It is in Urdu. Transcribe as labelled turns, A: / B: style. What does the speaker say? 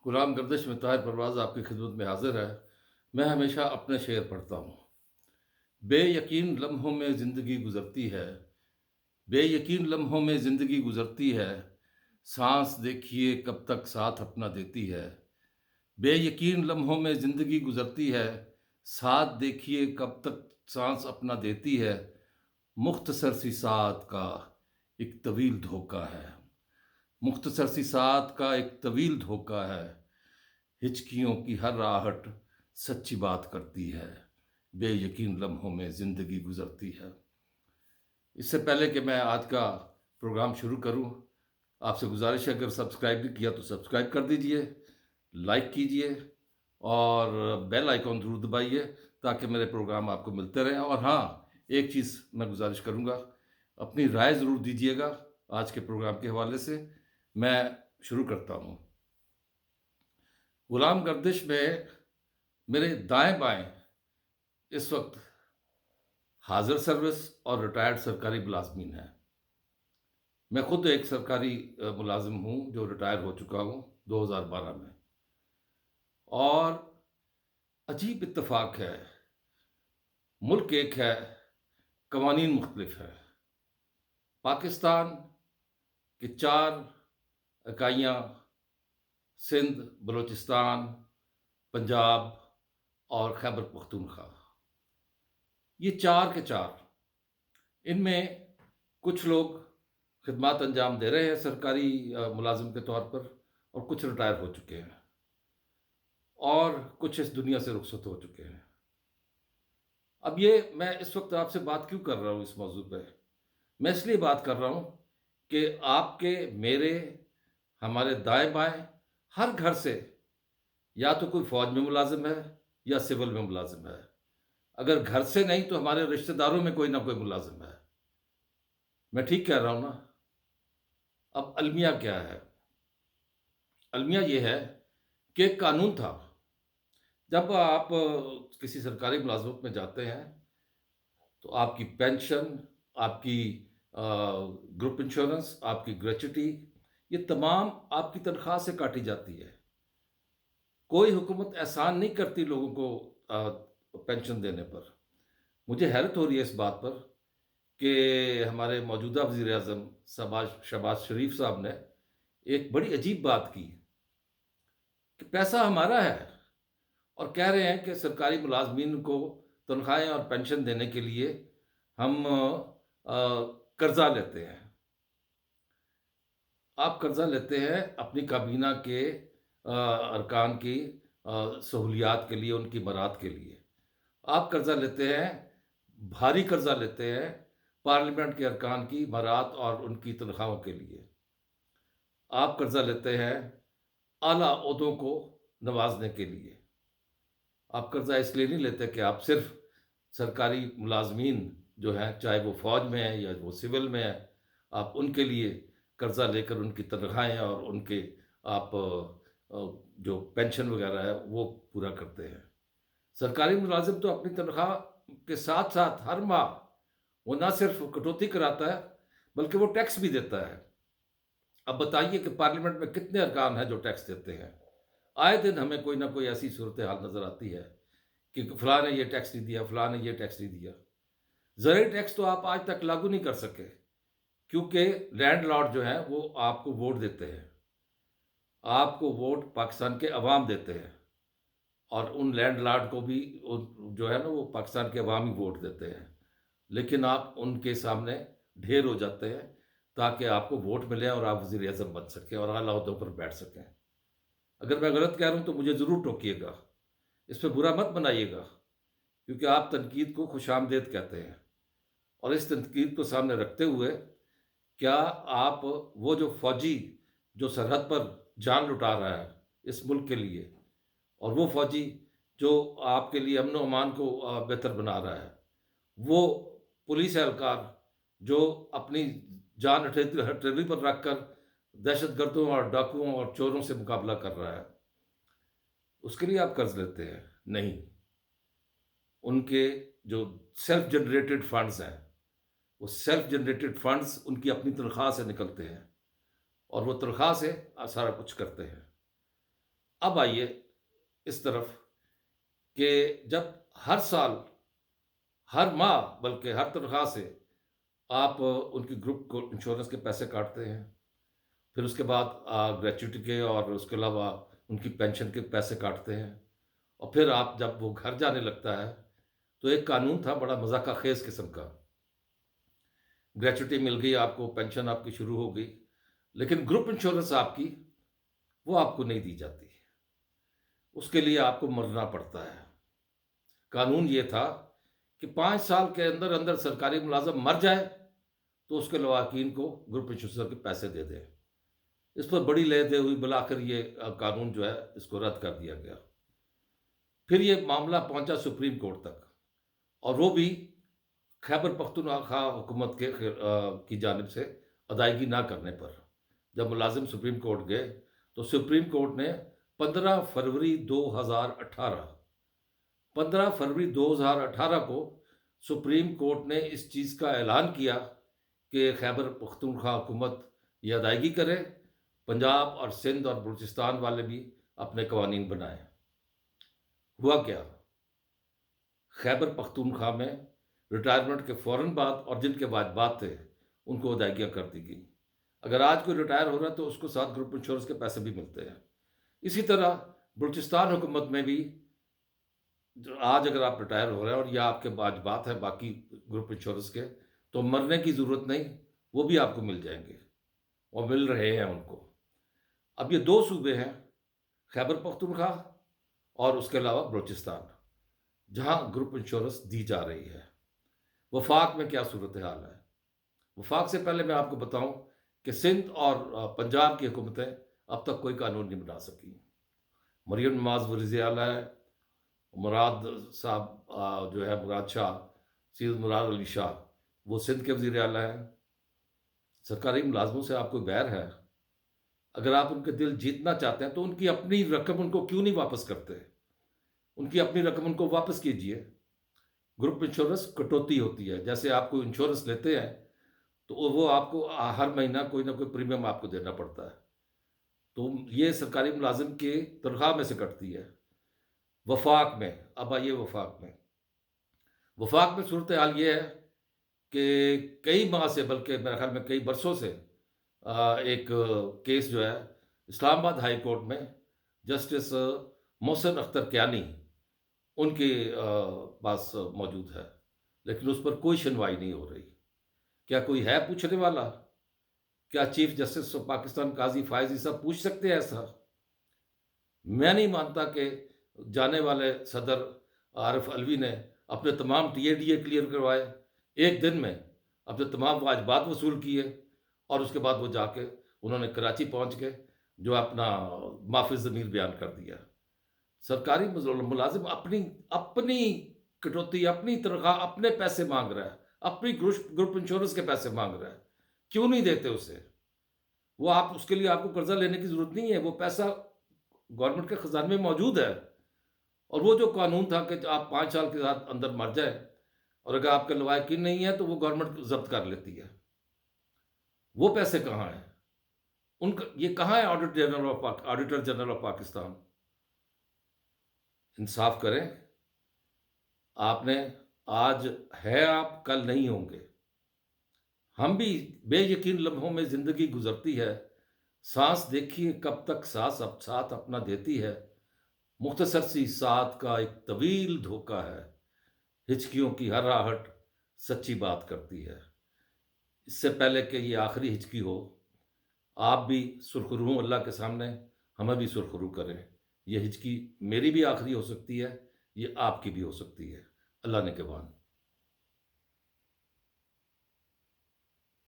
A: غلام گردش میں طاہر پرواز آپ کی خدمت میں حاضر ہے۔ میں ہمیشہ اپنے شعر پڑھتا ہوں۔ بے یقین لمحوں میں زندگی گزرتی ہے، بے یقین لمحوں میں زندگی گزرتی ہے، سانس دیکھیے کب تک ساتھ اپنا دیتی ہے۔ بے یقین لمحوں میں زندگی گزرتی ہے، ساتھ دیکھیے کب تک سانس اپنا دیتی ہے۔ مختصر سی ساعت کا ایک طویل دھوکہ ہے، مختصر سی ساعت کا ایک طویل دھوکہ ہے، ہچکیوں کی ہر راہٹ سچی بات کرتی ہے، بے یقین لمحوں میں زندگی گزرتی ہے۔ اس سے پہلے کہ میں آج کا پروگرام شروع کروں، آپ سے گزارش ہے اگر سبسکرائب نہیں کیا تو سبسکرائب کر دیجئے، لائک کیجئے اور بیل آئیکن ضرور دبائیے تاکہ میرے پروگرام آپ کو ملتے رہیں۔ اور ہاں، ایک چیز میں گزارش کروں گا، اپنی رائے ضرور دیجئے گا آج کے پروگرام کے حوالے سے۔ میں شروع کرتا ہوں۔ غلام گردش میں میرے دائیں بائیں اس وقت حاضر سروس اور ریٹائرڈ سرکاری ملازمین ہیں۔ میں خود ایک سرکاری ملازم ہوں جو ریٹائر ہو چکا ہوں 2012 میں۔ اور عجیب اتفاق ہے، ملک ایک ہے، قوانین مختلف ہے۔ پاکستان کی 4 اکائیاں، سندھ، بلوچستان، پنجاب اور خیبر پختونخوا، یہ 4 کے 4، ان میں کچھ لوگ خدمات انجام دے رہے ہیں سرکاری ملازم کے طور پر، اور کچھ ریٹائر ہو چکے ہیں، اور کچھ اس دنیا سے رخصت ہو چکے ہیں۔ اب یہ میں اس وقت آپ سے بات کیوں کر رہا ہوں اس موضوع پہ؟ میں اس لیے بات کر رہا ہوں کہ آپ کے، میرے، ہمارے دائیں بائیں ہر گھر سے یا تو کوئی فوج میں ملازم ہے یا سول میں ملازم ہے۔ اگر گھر سے نہیں تو ہمارے رشتہ داروں میں کوئی نہ کوئی ملازم ہے۔ میں ٹھیک کہہ رہا ہوں نا؟ اب المیہ کیا ہے؟ المیہ یہ ہے کہ ایک قانون تھا، جب آپ کسی سرکاری ملازمت میں جاتے ہیں تو آپ کی پینشن، آپ کی گروپ انشورنس، آپ کی گریچوٹی، یہ تمام آپ کی تنخواہ سے کاٹی جاتی ہے۔ کوئی حکومت احسان نہیں کرتی لوگوں کو پینشن دینے پر۔ مجھے حیرت ہو رہی ہے اس بات پر کہ ہمارے موجودہ وزیر اعظم شہباز شریف صاحب نے ایک بڑی عجیب بات کی کہ پیسہ ہمارا ہے، اور کہہ رہے ہیں کہ سرکاری ملازمین کو تنخواہیں اور پینشن دینے کے لیے ہم قرضہ لیتے ہیں۔ آپ قرضہ لیتے ہیں اپنی کابینہ کے ارکان کی سہولیات کے لیے، ان کی برات کے لیے۔ آپ قرضہ لیتے ہیں، بھاری قرضہ لیتے ہیں پارلیمنٹ کے ارکان کی برات اور ان کی تنخواہوں کے لیے۔ آپ قرضہ لیتے ہیں اعلیٰ عہدوں کو نوازنے کے لیے۔ آپ قرضہ اس لیے نہیں لیتے کہ آپ صرف سرکاری ملازمین جو ہیں، چاہے وہ فوج میں ہیں یا وہ سول میں ہیں، آپ ان کے لیے قرضہ لے کر ان کی تنخواہیں اور ان کے آپ جو پینشن وغیرہ ہے وہ پورا کرتے ہیں۔ سرکاری ملازم تو اپنی تنخواہ کے ساتھ ساتھ ہر ماہ وہ نہ صرف کٹوتی کراتا ہے بلکہ وہ ٹیکس بھی دیتا ہے۔ اب بتائیے کہ پارلیمنٹ میں کتنے ارکان ہیں جو ٹیکس دیتے ہیں؟ آئے دن ہمیں کوئی نہ کوئی ایسی صورتحال نظر آتی ہے کہ فلاں نے یہ ٹیکس نہیں دیا، فلاں نے یہ ٹیکس نہیں دیا۔ زرعی ٹیکس تو آپ آج تک لاگو نہیں کر سکے کیونکہ لینڈ لارڈ جو ہیں وہ آپ کو ووٹ دیتے ہیں۔ آپ کو ووٹ پاکستان کے عوام دیتے ہیں، اور ان لینڈ لارڈ کو بھی جو ہے نا وہ پاکستان کے عوام ہی ووٹ دیتے ہیں، لیکن آپ ان کے سامنے ڈھیر ہو جاتے ہیں تاکہ آپ کو ووٹ ملے اور آپ وزیر اعظم بن سکیں اور اعلیٰ عہدوں پر بیٹھ سکیں۔ اگر میں غلط کہہ رہا ہوں تو مجھے ضرور ٹوکیے گا، اس پہ برا مت بنائیے گا، کیونکہ آپ تنقید کو خوش آمدید کہتے ہیں۔ اور اس تنقید کو سامنے رکھتے ہوئے، کیا آپ وہ جو فوجی جو سرحد پر جان لٹا رہا ہے اس ملک کے لیے، اور وہ فوجی جو آپ کے لیے امن و امان کو بہتر بنا رہا ہے، وہ پولیس اہلکار جو اپنی جان ہتھیلی پر رکھ کر دہشت گردوں اور ڈاکوؤں اور چوروں سے مقابلہ کر رہا ہے، اس کے لیے آپ قرض لیتے ہیں؟ نہیں۔ ان کے جو سیلف جنریٹڈ فنڈز ہیں، وہ سیلف جنریٹڈ فنڈز ان کی اپنی تنخواہ سے نکلتے ہیں، اور وہ تنخواہ سے سارا کچھ کرتے ہیں۔ اب آئیے اس طرف کہ جب ہر سال، ہر ماہ، بلکہ ہر تنخواہ سے آپ ان کی گروپ کو انشورنس کے پیسے کاٹتے ہیں، پھر اس کے بعد گریچوٹی کے اور اس کے علاوہ ان کی پینشن کے پیسے کاٹتے ہیں، اور پھر آپ جب وہ گھر جانے لگتا ہے تو ایک قانون تھا بڑا مذاقہ خیز قسم کا، گریچوٹی مل گئی آپ کو، پینشن آپ کی شروع ہو گئی، لیکن گروپ انشورنس آپ کی وہ آپ کو نہیں دی جاتی، اس کے لیے آپ کو مرنا پڑتا ہے۔ قانون یہ تھا کہ 5 سال کے اندر اندر سرکاری ملازم مر جائے تو اس کے لواحقین کو گروپ انشورنس کے پیسے دے دیں۔ اس پر بڑی لے دے ہوئی، بالآخر یہ قانون جو ہے اس کو رد کر دیا گیا۔ پھر یہ معاملہ پہنچا سپریم کورٹ تک، اور وہ بھی خیبر پختونخوا حکومت کی جانب سے ادائیگی نہ کرنے پر جب ملازم سپریم کورٹ گئے تو سپریم کورٹ نے 15 فروری 2018 کو سپریم کورٹ نے اس چیز کا اعلان کیا کہ خیبر پختونخوا حکومت یہ ادائیگی کرے، پنجاب اور سندھ اور بلوچستان والے بھی اپنے قوانین بنائیں۔ ہوا کیا؟ خیبر پختونخوا میں ریٹائرمنٹ کے فوراً بعد اور جن کے واجبات تھے ان کو ادائیگیاں کر دی گئی۔ اگر آج کوئی ریٹائر ہو رہا ہے تو اس کو ساتھ گروپ انشورنس کے پیسے بھی ملتے ہیں۔ اسی طرح بلوچستان حکومت میں بھی آج اگر آپ ریٹائر ہو رہے ہیں اور یہ آپ کے واجبات ہیں باقی گروپ انشورنس کے، تو مرنے کی ضرورت نہیں، وہ بھی آپ کو مل جائیں گے اور مل رہے ہیں ان کو۔ اب یہ 2 صوبے ہیں، خیبر پختونخوا اور اس کے علاوہ بلوچستان، جہاں گروپ انشورنس دی جا رہی ہے۔ وفاق میں کیا صورتحال ہے؟ وفاق سے پہلے میں آپ کو بتاؤں کہ سندھ اور پنجاب کی حکومتیں اب تک کوئی قانون نہیں بنا سکی۔ مریم نواز وزیر اعلیٰ ہے، مراد صاحب جو ہے مراد شاہ، سید مراد علی شاہ، وہ سندھ کے وزیر اعلیٰ ہیں۔ سرکاری ملازموں سے آپ کو بیر ہے؟ اگر آپ ان کے دل جیتنا چاہتے ہیں تو ان کی اپنی رقم ان کو کیوں نہیں واپس کرتے؟ ان کی اپنی رقم ان کو واپس کیجئے۔ گروپ انشورنس کٹوتی ہوتی ہے، جیسے آپ کو انشورنس لیتے ہیں تو وہ آپ کو ہر مہینہ کوئی نہ کوئی پریمیم آپ کو دینا پڑتا ہے، تو یہ سرکاری ملازم کی تنخواہ میں سے کٹتی ہے۔ وفاق میں، اب آئیے وفاق میں صورتحال یہ ہے کہ کئی ماہ سے، بلکہ میرے خیال میں کئی برسوں سے ایک کیس جو ہے اسلام آباد ہائی کورٹ میں جسٹس محسن اختر کیانی ان کے پاس موجود ہے، لیکن اس پر کوئی سنوائی نہیں ہو رہی۔ کیا کوئی ہے پوچھنے والا؟ کیا چیف جسٹس آف پاکستان قاضی فائز صاحب پوچھ سکتے ہیں ایسا؟ میں نہیں مانتا کہ جانے والے صدر عارف علوی نے اپنے تمام T A D a clear کروائے، ایک دن میں اپنے تمام واجبات وصول کیے، اور اس کے بعد وہ جا کے انہوں نے کراچی پہنچ کے جو اپنا معافی ضمیر بیان کر دیا۔ سرکاری ملازم اپنی کٹوتی، اپنی تنخواہ، اپنے پیسے مانگ رہا ہے، اپنی گروپ انشورنس کے پیسے مانگ رہا ہے، کیوں نہیں دیتے اسے؟ وہ آپ اس کے لیے آپ کو قرضہ لینے کی ضرورت نہیں ہے، وہ پیسہ گورنمنٹ کے خزانے میں موجود ہے۔ اور وہ جو قانون تھا کہ آپ 5 سال کے ساتھ اندر مر جائیں اور اگر آپ کے لواحقین نہیں ہیں تو وہ گورنمنٹ ضبط کر لیتی ہے، وہ پیسے کہاں ہیں؟ ان کا یہ کہاں ہے آڈیٹر جنرل آف پاکستان؟ انصاف کریں۔ آپ نے آج ہے، آپ کل نہیں ہوں گے۔ ہم بھی بے یقین لمحوں میں زندگی گزرتی ہے، سانس دیکھیے کب تک سانس اب ساتھ اپنا دیتی ہے، مختصر سی ساتھ کا ایک طویل دھوکہ ہے، ہچکیوں کی ہر آہٹ سچی بات کرتی ہے۔ اس سے پہلے کہ یہ آخری ہچکی ہو، آپ بھی سرخرو ہوں اللہ کے سامنے، ہمیں بھی سرخرو کریں۔ یہ ہچکی میری بھی آخری ہو سکتی ہے، یہ آپ کی بھی ہو سکتی ہے۔ اللہ نے کے بان۔